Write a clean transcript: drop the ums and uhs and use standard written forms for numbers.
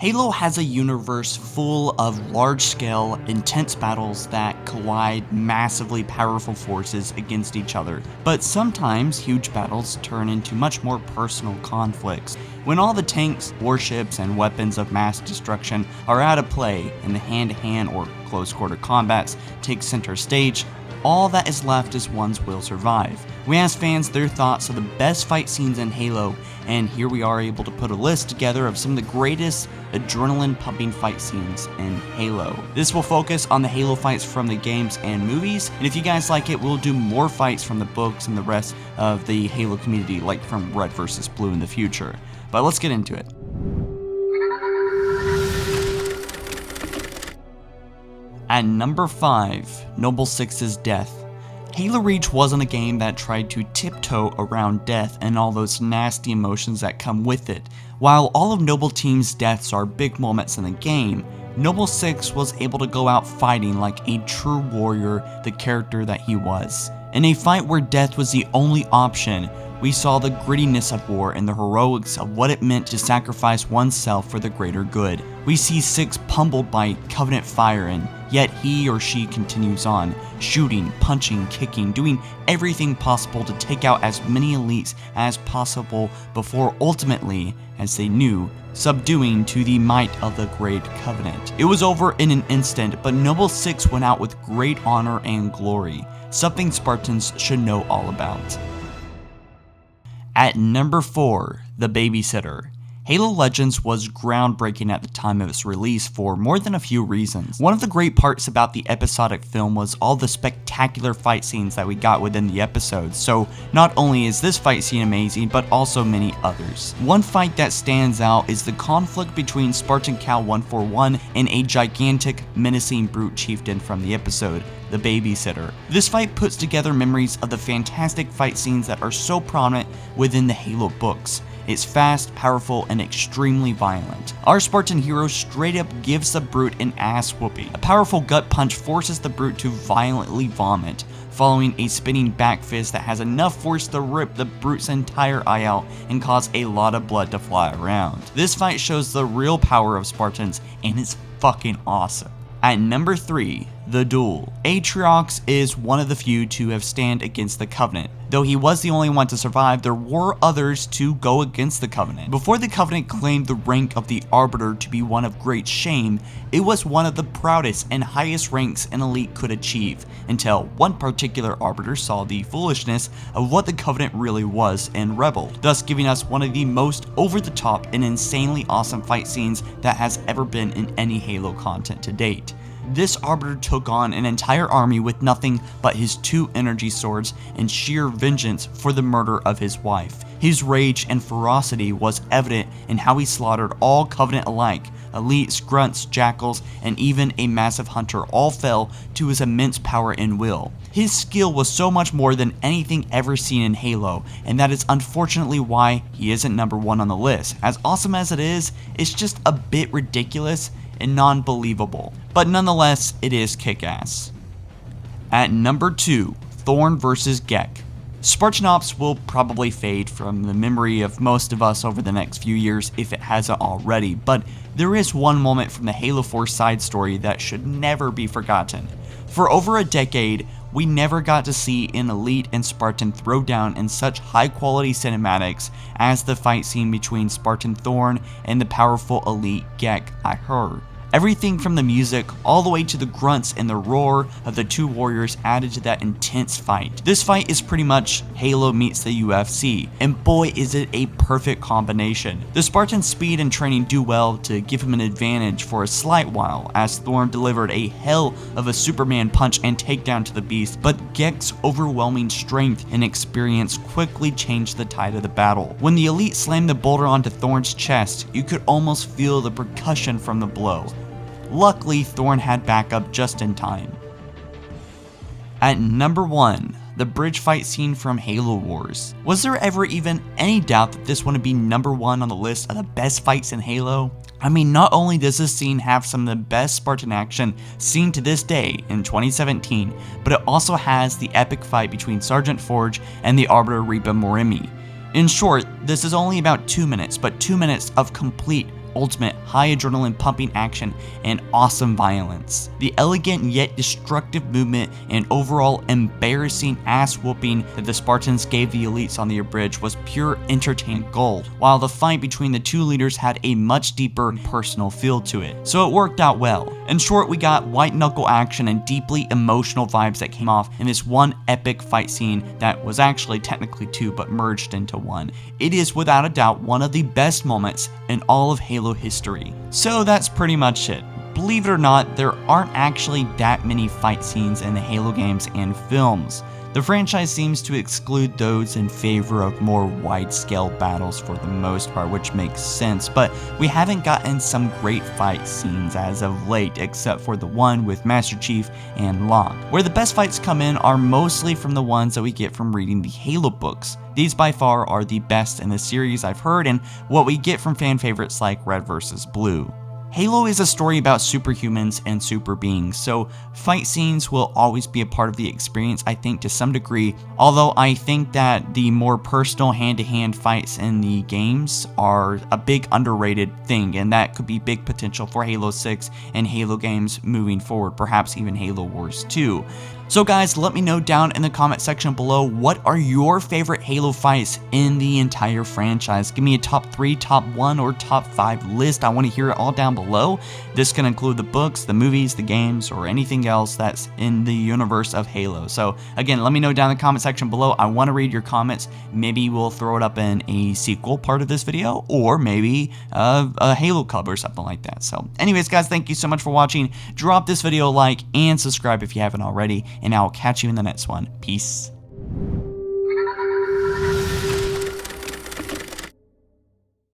Halo has a universe full of large-scale, intense battles that collide massively powerful forces against each other, but sometimes huge battles turn into much more personal conflicts. When all the tanks, warships, and weapons of mass destruction are out of play and the hand-to-hand or close-quarter combats take center stage, all that is left is one's will survive. We asked fans their thoughts of the best fight scenes in Halo, and here we are able to put a list together of some of the greatest adrenaline-pumping fight scenes in Halo. This will focus on the Halo fights from the games and movies, and if you guys like it, we'll do more fights from the books and the rest of the Halo community, like from Red vs. Blue in the future. But let's get into it. At number 5, Noble Six's death. Halo Reach wasn't a game that tried to tiptoe around death and all those nasty emotions that come with it. While all of Noble Team's deaths are big moments in the game, Noble Six was able to go out fighting like a true warrior, the character that he was. In a fight where death was the only option, we saw the grittiness of war and the heroics of what it meant to sacrifice oneself for the greater good. We see Six pummeled by Covenant fire, and yet he or she continues on, shooting, punching, kicking, doing everything possible to take out as many elites as possible before ultimately, as they knew, subduing to the might of the Great Covenant. It was over in an instant, but Noble Six went out with great honor and glory, something Spartans should know all about. At number 4, The Babysitter. Halo Legends was groundbreaking at the time of its release for more than a few reasons. One of the great parts about the episodic film was all the spectacular fight scenes that we got within the episodes, so not only is this fight scene amazing, but also many others. One fight that stands out is the conflict between Spartan Cal 141 and a gigantic, menacing brute chieftain from the episode, The Babysitter. This fight puts together memories of the fantastic fight scenes that are so prominent within the Halo books. It's fast, powerful, and extremely violent. Our Spartan hero straight up gives the brute an ass whooping. A powerful gut punch forces the brute to violently vomit, following a spinning back fist that has enough force to rip the brute's entire eye out and cause a lot of blood to fly around. This fight shows the real power of Spartans, and it's fucking awesome. At number 3, The Duel. Atriox is one of the few to have stand against the Covenant. Though he was the only one to survive, there were others to go against the Covenant. Before the Covenant claimed the rank of the Arbiter to be one of great shame, it was one of the proudest and highest ranks an elite could achieve, until one particular Arbiter saw the foolishness of what the Covenant really was and rebelled, thus giving us one of the most over-the-top and insanely awesome fight scenes that has ever been in any Halo content to date. This Arbiter took on an entire army with nothing but his 2 energy swords and sheer vengeance for the murder of his wife. His rage and ferocity was evident in how he slaughtered all Covenant alike. Elites, grunts, jackals, and even a massive hunter all fell to his immense power and will. His skill was so much more than anything ever seen in Halo, and that is unfortunately why he isn't number 1 on the list. As awesome as it is, it's just a bit ridiculous and non-believable, but nonetheless, it is kick-ass. At number 2, Thorn vs. Gek. Spartan Ops will probably fade from the memory of most of us over the next few years if it hasn't already, but there is one moment from the Halo 4 side story that should never be forgotten. For over a decade, we never got to see an elite and Spartan throw down in such high quality cinematics as the fight scene between Spartan Thorn and the powerful elite Gek Ihur. Everything from the music all the way to the grunts and the roar of the 2 warriors added to that intense fight. This fight is pretty much Halo meets the UFC, and boy is it a perfect combination. The Spartan's speed and training do well to give him an advantage for a slight while, as Thorn delivered a hell of a Superman punch and takedown to the beast, but Gek's overwhelming strength and experience quickly changed the tide of the battle. When the elite slammed the boulder onto Thorn's chest, you could almost feel the percussion from the blow. Luckily, Thorn had backup just in time. At number 1, the bridge fight scene from Halo Wars. Was there ever even any doubt that this one would be number 1 on the list of the best fights in Halo? I mean, not only does this scene have some of the best Spartan action seen to this day in 2017, but it also has the epic fight between Sergeant Forge and the Arbiter Reba Moremi. In short, this is only about 2 minutes, but 2 minutes of complete, ultimate high adrenaline pumping action and awesome violence. The elegant yet destructive movement and overall embarrassing ass whooping that the Spartans gave the elites on the bridge was pure entertainment gold, while the fight between the two leaders had a much deeper personal feel to it, so it worked out well. In short, we got white knuckle action and deeply emotional vibes that came off in this one epic fight scene that was actually technically two but merged into one. It is without a doubt one of the best moments in all of Halo history. So that's pretty much it. Believe it or not, there aren't actually that many fight scenes in the Halo games and films. The franchise seems to exclude those in favor of more wide-scale battles for the most part, which makes sense, but we haven't gotten some great fight scenes as of late, except for the one with Master Chief and Locke. Where the best fights come in are mostly from the ones that we get from reading the Halo books. These by far are the best in the series I've heard, and what we get from fan favorites like Red vs. Blue. Halo is a story about superhumans and super beings, so fight scenes will always be a part of the experience, I think, to some degree, although I think that the more personal hand-to-hand fights in the games are a big underrated thing, and that could be big potential for Halo 6 and Halo games moving forward, perhaps even Halo Wars 2. So guys, let me know down in the comment section below, what are your favorite Halo fights in the entire franchise? Give me a top 3, top 1, or top 5 list. I want to hear it all down below. This can include the books, the movies, the games, or anything else that's in the universe of Halo. So again, let me know down in the comment section below. I want to read your comments. Maybe we'll throw it up in a sequel part of this video, or maybe a Halo Club or something like that. So anyways guys, thank you so much for watching. Drop this video a like and subscribe if you haven't already, and I'll catch you in the next one. Peace.